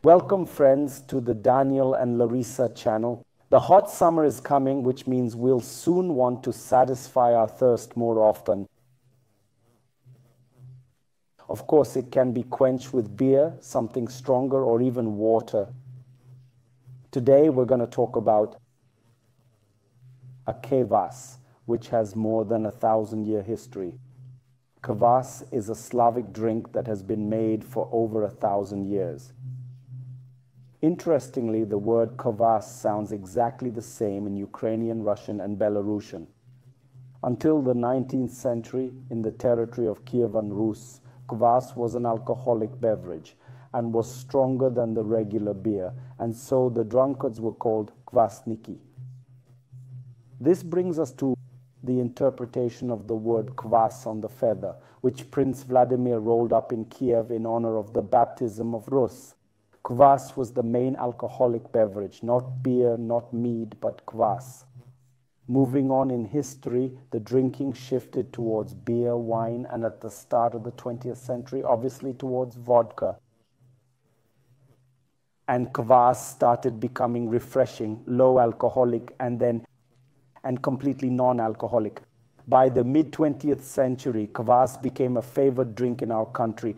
Welcome friends to the Daniel and Larissa channel. The hot summer is coming, which means we'll soon want to satisfy our thirst more often. Of course, it can be quenched with beer, something stronger, or even water. Today we're going to talk about a Kvass, which has more than 1,000-year history. Kvass is a Slavic drink that has been made for over 1,000 years. Interestingly, the word Kvass sounds exactly the same in Ukrainian, Russian, and Belarusian. Until the 19th century, in the territory of Kievan Rus, Kvass was an alcoholic beverage and was stronger than the regular beer, and so the drunkards were called kvasniki. This brings us to the interpretation of the word Kvass on the feather, which Prince Vladimir rolled up in Kiev in honor of the baptism of Rus. Kvass was the main alcoholic beverage, not beer, not mead, but kvass. Moving on in history, the drinking shifted towards beer, wine, and at the start of the 20th century, obviously towards vodka. And kvass started becoming refreshing, low alcoholic, and completely non-alcoholic. By the mid-20th century, kvass became a favored drink in our country.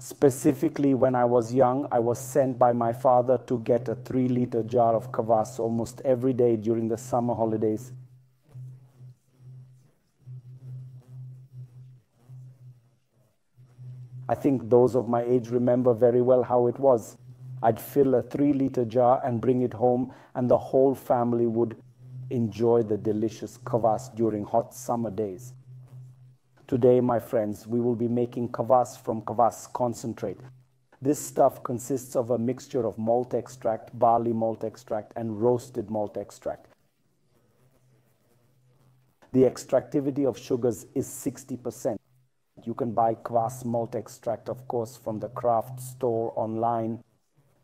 Specifically, when I was young, I was sent by my father to get a 3-liter jar of Kvass almost every day during the summer holidays. I think those of my age remember very well how it was. I'd fill a 3-liter jar and bring it home, and the whole family would enjoy the delicious Kvass during hot summer days. Today, my friends, we will be making Kvass from Kvass concentrate. This stuff consists of a mixture of malt extract, barley malt extract, and roasted malt extract. The extractivity of sugars is 60%. You can buy Kvass malt extract, of course, from the craft store online.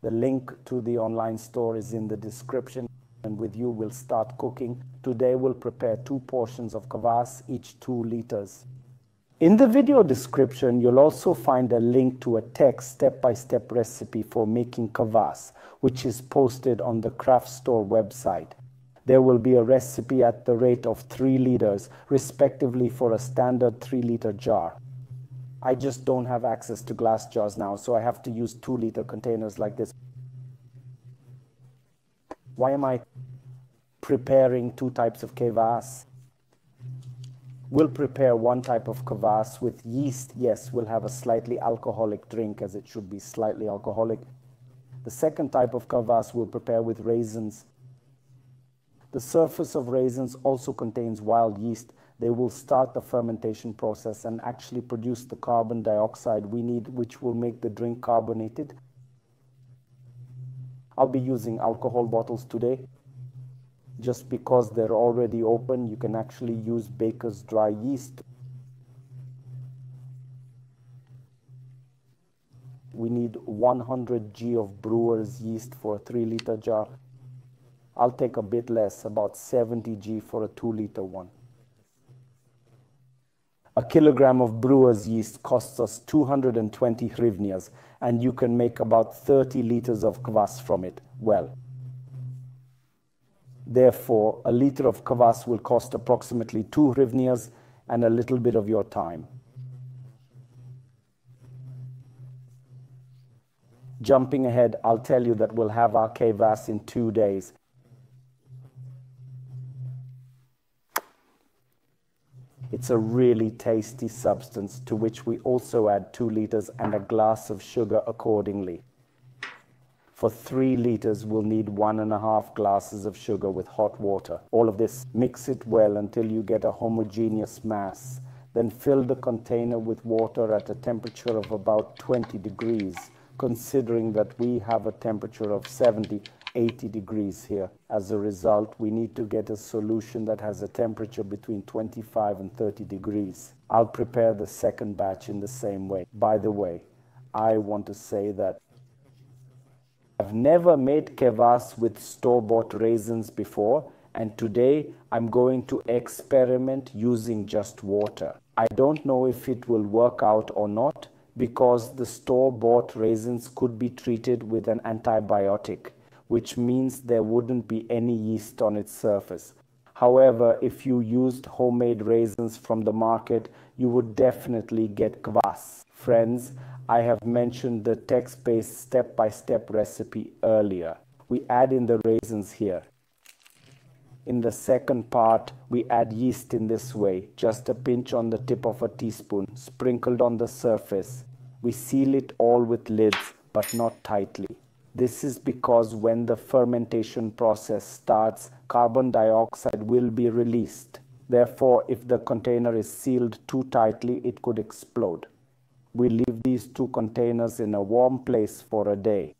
The link to the online store is in the description. And with you, we'll start cooking. Today, we'll prepare 2 portions of Kvass, each 2 liters. In the video description, you'll also find a link to a text step-by-step recipe for making Kvass, which is posted on the craft store website. There will be a recipe at the rate of 3 liters, respectively, for a standard 3-liter jar. I just don't have access to glass jars now, so I have to use 2-liter containers like this. Why am I preparing 2 types of Kvass? We'll prepare 1 type of Kvass with yeast. Yes, we'll have a slightly alcoholic drink, as it should be slightly alcoholic. The second type of Kvass we'll prepare with raisins. The surface of raisins also contains wild yeast. They will start the fermentation process and actually produce the carbon dioxide we need, which will make the drink carbonated. I'll be using alcohol bottles today. Just because they're already open, you can actually use baker's dry yeast. We need 100 g of brewer's yeast for a 3-liter jar. I'll take a bit less, about 70 g for a 2-liter one. A kilogram of brewer's yeast costs us 220 hryvnias, and you can make about 30 liters of Kvass from it. Well, therefore, a liter of Kvass will cost approximately 2 hryvnias and a little bit of your time. Jumping ahead, I'll tell you that we'll have our Kvass in 2 days. It's a really tasty substance to which we also add 2 liters and a glass of sugar accordingly. For 3 liters, we'll need 1.5 glasses of sugar with hot water. All of this, mix it well until you get a homogeneous mass. Then fill the container with water at a temperature of about 20 degrees, considering that we have a temperature of 70, 80 degrees here. As a result, we need to get a solution that has a temperature between 25 and 30 degrees. I'll prepare the second batch in the same way. By the way, I want to say that I've never made Kvass with store-bought raisins before, and today I'm going to experiment using just water. I don't know if it will work out or not because the store-bought raisins could be treated with an antibiotic, which means there wouldn't be any yeast on its surface. However, if you used homemade raisins from the market, you would definitely get Kvass. Friends, I have mentioned the text-based step-by-step recipe earlier. We add in the raisins here. In the second part, we add yeast in this way, just a pinch on the tip of a teaspoon, sprinkled on the surface. We seal it all with lids, but not tightly. This is because when the fermentation process starts, carbon dioxide will be released. Therefore, if the container is sealed too tightly, it could explode. We leave these two containers in a warm place for a day.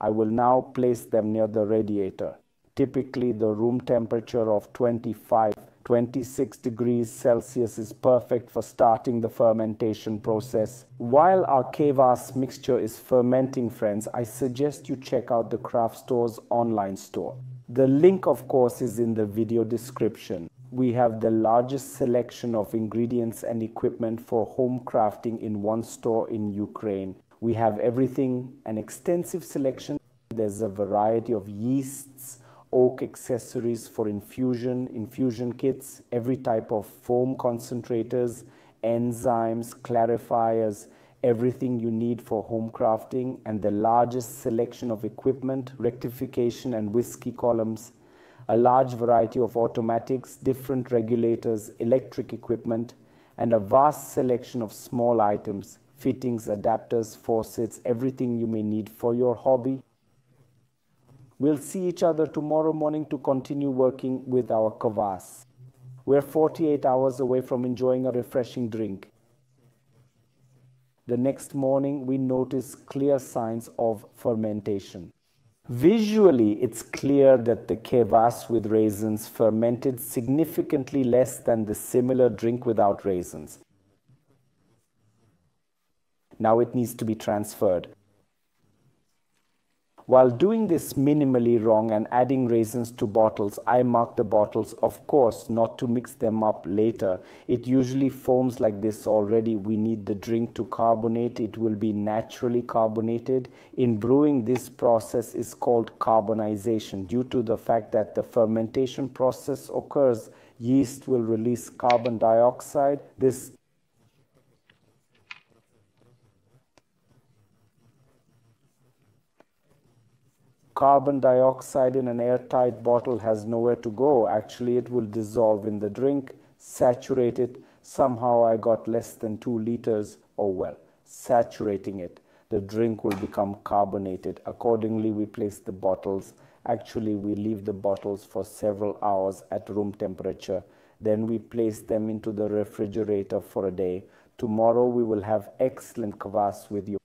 I will now place them near the radiator. Typically, the room temperature of 26 degrees Celsius is perfect for starting the fermentation process. While our Kvass mixture is fermenting, friends, I suggest you check out the craft store's online store. The link, of course, is in the video description. We have the largest selection of ingredients and equipment for home crafting in one store in Ukraine. We have everything, an extensive selection. There's a variety of yeasts, oak accessories for infusion kits, every type of foam concentrators, enzymes, clarifiers, everything you need for home crafting, and the largest selection of equipment, rectification and whiskey columns, a large variety of automatics, different regulators, electric equipment, and a vast selection of small items, fittings, adapters, faucets, everything you may need for your hobby. We'll see each other tomorrow morning to continue working with our Kvass. We're 48 hours away from enjoying a refreshing drink. The next morning, we notice clear signs of fermentation. Visually, it's clear that the Kvass with raisins fermented significantly less than the similar drink without raisins. Now it needs to be transferred. While doing this minimally wrong and adding raisins to bottles, I mark the bottles, of course, not to mix them up later. It usually foams like this already. We need the drink to carbonate. It will be naturally carbonated. In brewing, this process is called carbonization. Due to the fact that the fermentation process occurs, yeast will release carbon dioxide. This carbon dioxide in an airtight bottle has nowhere to go. Actually, it will dissolve in the drink, saturate it. Somehow I got less than 2 liters. Oh well, saturating it. The drink will become carbonated. Accordingly, we place the bottles. Actually, we leave the bottles for several hours at room temperature. Then we place them into the refrigerator for a day. Tomorrow we will have excellent Kvass with you.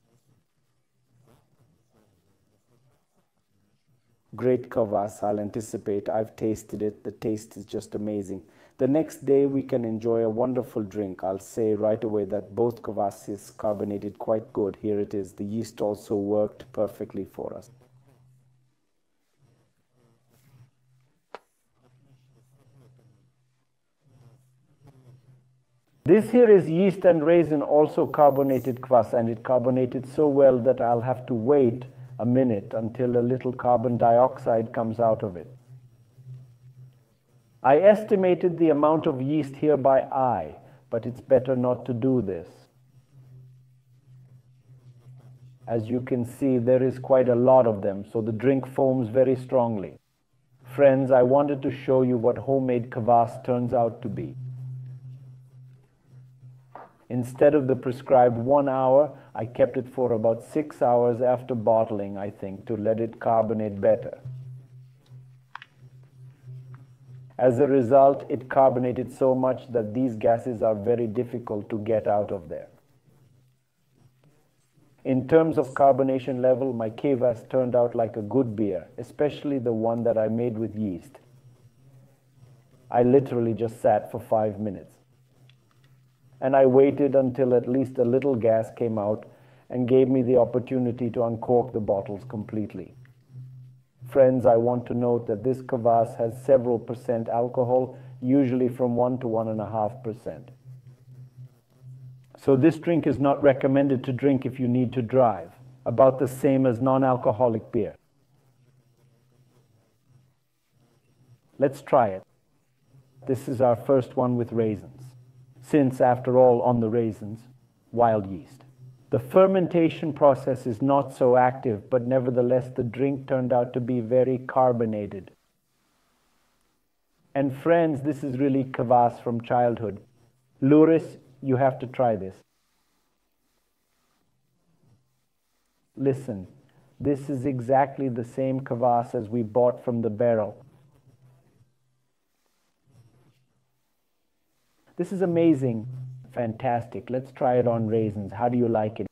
Great Kvass, I'll anticipate. I've tasted it. The taste is just amazing. The next day we can enjoy a wonderful drink. I'll say right away that both Kvasses carbonated quite good. Here it is. The yeast also worked perfectly for us. This here is yeast and raisin also carbonated Kvass, and it carbonated so well that I'll have to wait a minute until a little carbon dioxide comes out of it. I estimated the amount of yeast here by eye, but it's better not to do this. As you can see, there is quite a lot of them, so the drink foams very strongly. Friends, I wanted to show you what homemade Kvass turns out to be. Instead of the prescribed 1 hour, I kept it for about 6 hours after bottling, I think, to let it carbonate better. As a result, it carbonated so much that these gases are very difficult to get out of there. In terms of carbonation level, my Kvass turned out like a good beer, especially the one that I made with yeast. I literally just sat for 5 minutes. And I waited until at least a little gas came out, and gave me the opportunity to uncork the bottles completely. Friends, I want to note that this Kvass has several percent alcohol, usually from 1 to 1.5%. So this drink is not recommended to drink if you need to drive, about the same as non-alcoholic beer. Let's try it. This is our first one with raisins, since, after all, on the raisins, wild yeast. The fermentation process is not so active, but nevertheless the drink turned out to be very carbonated. And friends, this is really Kvass from childhood. Luris, you have to try this. Listen, this is exactly the same Kvass as we bought from the barrel. This is amazing, fantastic. Let's try it on raisins. How do you like it?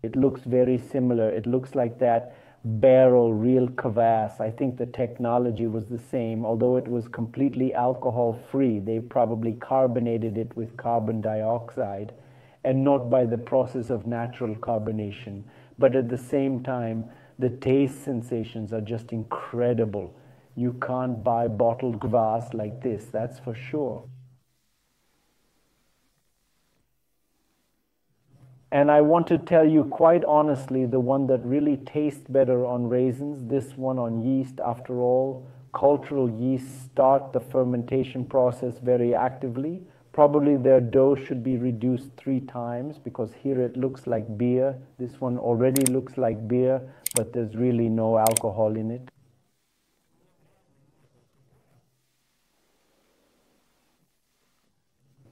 It looks very similar. It looks like that barrel real Kvass. I think the technology was the same, although it was completely alcohol-free. They probably carbonated it with carbon dioxide and not by the process of natural carbonation. But at the same time, the taste sensations are just incredible. You can't buy bottled Kvass like this, that's for sure. And I want to tell you quite honestly, the one that really tastes better on raisins, this one on yeast. After all, cultural yeasts start the fermentation process very actively. Probably their dose should be reduced 3 times, because here it looks like beer. This one already looks like beer, but there's really no alcohol in it.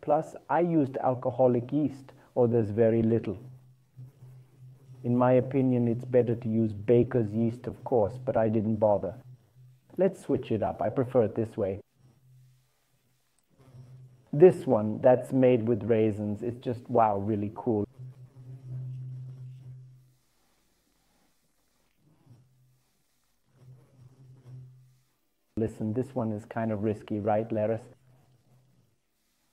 Plus, I used alcoholic yeast, or there's very little. In my opinion, it's better to use baker's yeast, of course, but I didn't bother. Let's switch it up. I prefer it this way. This one, that's made with raisins, it's just, wow, really cool. Listen, this one is kind of risky, right, Laris?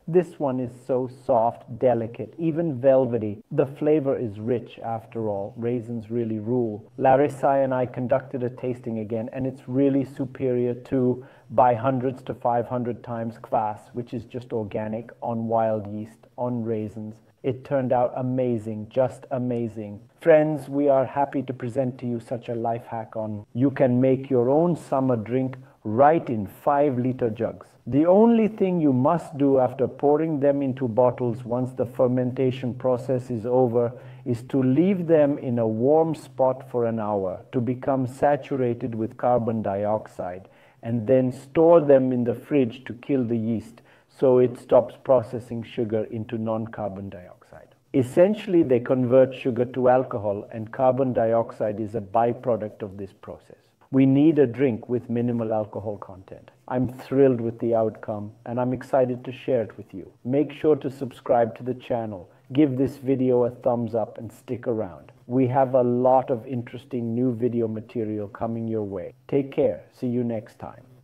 This one is so soft, delicate, even velvety. The flavor is rich after all. Raisins really rule. Larissa and I conducted a tasting again, and it's really superior to by hundreds to 500 times Kvass, which is just organic, on wild yeast, on raisins. It turned out amazing, just amazing. Friends, we are happy to present to you such a life hack on you can make your own summer drink right in 5-liter jugs. The only thing you must do after pouring them into bottles once the fermentation process is over is to leave them in a warm spot for an hour to become saturated with carbon dioxide, and then store them in the fridge to kill the yeast so it stops processing sugar into non-carbon dioxide. Essentially, they convert sugar to alcohol, and carbon dioxide is a byproduct of this process. We need a drink with minimal alcohol content. I'm thrilled with the outcome, and I'm excited to share it with you. Make sure to subscribe to the channel, give this video a thumbs up, and stick around. We have a lot of interesting new video material coming your way. Take care. See you next time.